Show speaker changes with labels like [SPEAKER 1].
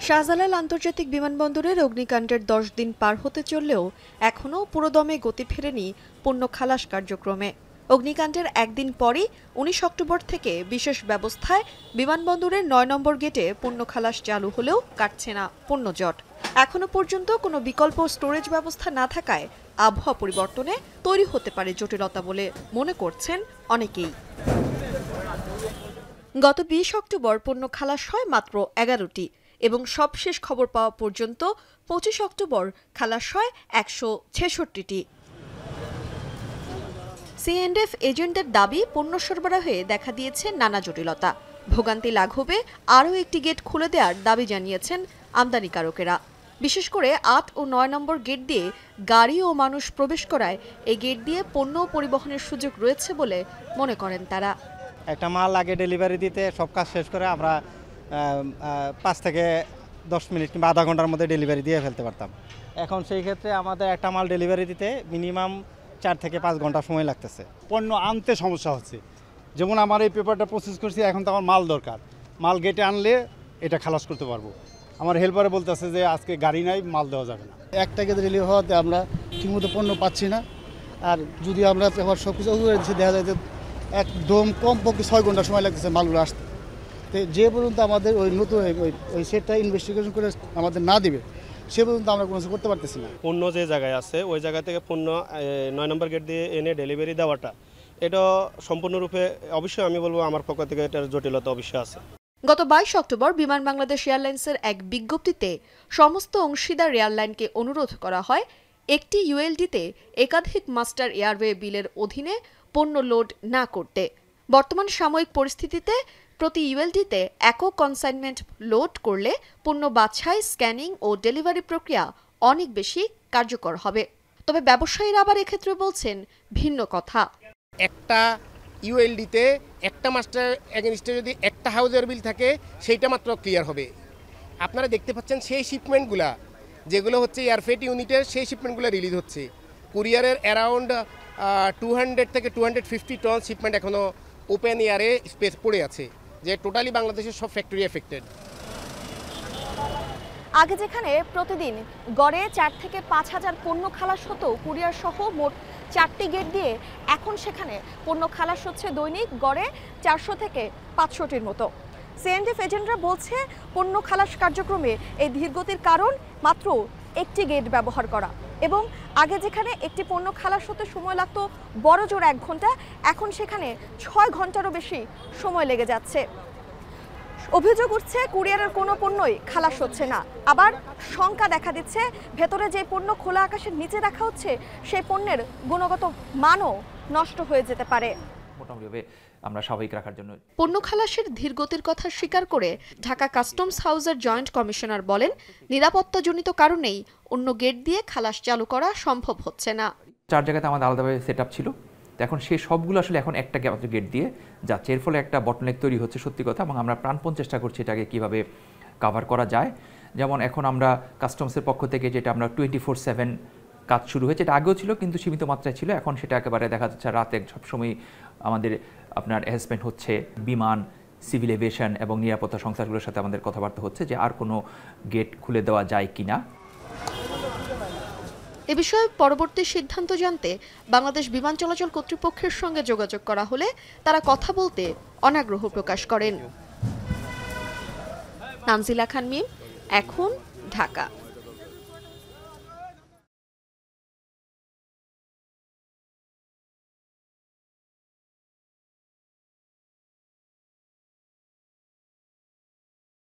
[SPEAKER 1] শাহজালাল আন্তর্জাতিক বিমানবন্দরের অগ্নিকাণ্ডের 10 দিন পার হতে চললেও এখনও পুরোদমে গতি ফেরেনি পণ্য খালাস কার্যক্রমে। অগ্নিকাণ্ডের একদিন পরই 19 অক্টোবর থেকে বিশেষ ব্যবস্থায় বিমানবন্দরের 9 নম্বর গেটে পণ্য খালাস চালু হলেও কাটছে না পণ্য জট। এখনও পর্যন্ত কোনো বিকল্প স্টোরেজ ব্যবস্থা না থাকায় আবহাওয়া পরিবর্তনে তৈরি হতে পারে জটিলতা বলে মনে করছেন অনেকেই। গত 20 অক্টোবর পণ্য খালাস হয় মাত্র 11টি এবং সবশেষ খবর পাওয়া পর্যন্ত 25 অক্টোবর খালাস হয় 166টি। সিএনএফ এজেন্টদের দাবি পণ্য সরবরাহে দেখা দিয়েছে নানা জটিলতা। ভোগান্তি লাঘবে আরও একটি গেট খুলে দেওয়ার দাবি জানিয়েছেন আমদানিকারকেরা। বিশেষ করে 8 ও 9 নম্বর গেট দিয়ে গাড়ি ও মানুষ প্রবেশ করায় এই গেট দিয়ে পণ্য পরিবহনের সুযোগ রয়েছে বলে মনে করেন তারা।
[SPEAKER 2] একটা মাল আগে ডেলিভারি দিতে সব কাজ শেষ করে আমরা 5 থেকে 10 মিনিট কিংবা আধা ঘন্টার মধ্যে ডেলিভারি দিয়ে ফেলতে পারতাম। এখন সেই ক্ষেত্রে আমাদের একটা মাল ডেলিভারি দিতে মিনিমাম 4 থেকে 5 ঘন্টা সময় লাগতেছে।
[SPEAKER 3] পণ্য আনতে সমস্যা হচ্ছে। যেমন আমার এই পেপারটা প্রসেস করছি, এখন তো আমার মাল দরকার, মাল গেটে আনলে এটা খালাস করতে পারবো। আমার হেল্পারে বলতেছে যে আজকে গাড়ি নাই, মাল দেওয়া যাবে না।
[SPEAKER 4] একটা গেটে ডেলিভারি হওয়াতে আমরা ঠিকমতো পণ্য পাচ্ছি না। আর যদি আমরা পেপার সব কিছু দেখা যায় যে একদম কমপক্ষে 6 ঘন্টা সময় লাগতেছে মালগুলো আসতে। তো যে পর্যন্ত আমাদের ওই নতুন ওই সেটটা ইনভেস্টিগেশন করে আমাদের না দিবে সে পর্যন্ত আমরা কোনো কিছু করতে পারতেছি না।
[SPEAKER 5] পণ্য যে জায়গায় আছে ওই জায়গা থেকে পণ্য 9 নম্বর গেট দিয়ে এনে ডেলিভারি দেওয়াটা, এটা সম্পূর্ণরূপে অবশ্যই আমি বলবো আমার পক্ষ থেকে এটার জটিলতা অবশ্যই আছে।
[SPEAKER 1] গত 22 অক্টোবর বিমান বাংলাদেশ এয়ারলাইন্সের এক বিজ্ঞপ্তিতে সমস্ত অংশীদার এয়ারলাইনকে অনুরোধ করা হয় একটি ইউএলডিতে একাধিক মাস্টার এয়ারওয়ে বিলের অধীনে পণ্য লোড না করতে। বর্তমান সাময়িক পরিস্থিতিতে প্রতি ইউএলডিতে একক কনসাইনমেন্ট লোড করলে পণ্য বাছাই, স্ক্যানিং ও ডেলিভারি প্রক্রিয়া অনেক বেশি কার্যকর হবে। তবে ব্যবসায়ীরা আবার এক্ষেত্রে বলছেন ভিন্ন কথা।
[SPEAKER 6] একটা ইউএলডিতে একটা মাস্টার এগেনস্টে যদি একটা হাউজের বিল থাকে সেইটা মাত্র ক্লিয়ার হবে। আপনারা দেখতে পাচ্ছেন সেই শিপমেন্টগুলা যেগুলো হচ্ছে এয়ারফ্রেট ইউনিটের, সেই শিপমেন্টগুলো রিলিজ হচ্ছে। কুরিয়ারের অ্যারাউন্ড 200 থেকে 250 টন শিপমেন্ট এখনও ওপেন এয়ারে স্পেস পড়ে আছে, যে টোটালি বাংলাদেশের সব ফ্যাক্টরি এফেক্টেড।
[SPEAKER 7] আগে যেখানে প্রতিদিন গড়ে 4 থেকে 5 হাজার পণ্য খালাস হতো কুরিয়ার সহ মোট 4টি গেট দিয়ে, এখন সেখানে পণ্য খালাস হচ্ছে দৈনিক গড়ে 400 থেকে 500টির মতো। সিএনএফ এজেন্টরা বলছে পণ্য খালাস কার্যক্রমে এই ধীরগতির কারণ মাত্র একটি গেট ব্যবহার করা, এবং আগে যেখানে একটি পণ্য খালাস হতে সময় লাগতো বড় জোর 1 ঘন্টা, এখন সেখানে 6 ঘন্টারও বেশি সময় লেগে যাচ্ছে। অভিযোগ উঠছে কুরিয়ারের কোনো পণ্যই খালাস হচ্ছে না। আবার শঙ্কা দেখা দিচ্ছে ভেতরে যে পণ্য খোলা আকাশের নিচে রাখা হচ্ছে সেই পণ্যের গুণগত মানও নষ্ট হয়ে যেতে পারে।
[SPEAKER 8] মোটামুটিভাবে আমরা স্বাভাবিক রাখার জন্য
[SPEAKER 1] পণ্য খালাসের ধীরগতির কথা স্বীকার করে ঢাকা কাস্টমস হাউসের জয়েন্ট কমিশনার বলেন, নিরাপত্তাজনিত কারণেই অন্য গেট দিয়ে খালাস চালু করা সম্ভব হচ্ছে না।
[SPEAKER 8] 4 জায়গাতে আমাদের আলাদাভাবে সেট আপ ছিল, এখন সেই সবগুলো আসলে এখন একটা গেট দিয়ে যাচ্ছে। এর ফলে একটা বটলনেক তৈরি হচ্ছে সত্যি কথা, এবং আমরা প্রাণপণ চেষ্টা করছি এটাকে কীভাবে কাভার করা যায়। যেমন এখন আমরা কাস্টমসের পক্ষ থেকে যেটা আমরা 24/7 কাজ শুরু হয়েছে, এটা আগেও ছিল কিন্তু সীমিত মাত্রায় ছিল, এখন সেটা একেবারে দেখা যাচ্ছে রাতে সবসময় আমাদের আপনার অ্যাসেসমেন্ট হচ্ছে। বিমান, সিভিল এভিয়েশন এবং নিরাপত্তা সংস্থাগুলোর সাথে আমাদের কথাবার্তা হচ্ছে যে আর কোনো গেট খুলে দেওয়া যায় কিনা।
[SPEAKER 1] এ বিষয়ে পরবর্তী সিদ্ধান্ত জানতে বাংলাদেশ বিমান চলাচল কর্তৃপক্ষের সঙ্গে যোগাযোগ করা হলে তারা কথা বলতে অনাগ্রহ প্রকাশ করেন। নানজিলা খান মিম, এখন, ঢাকা।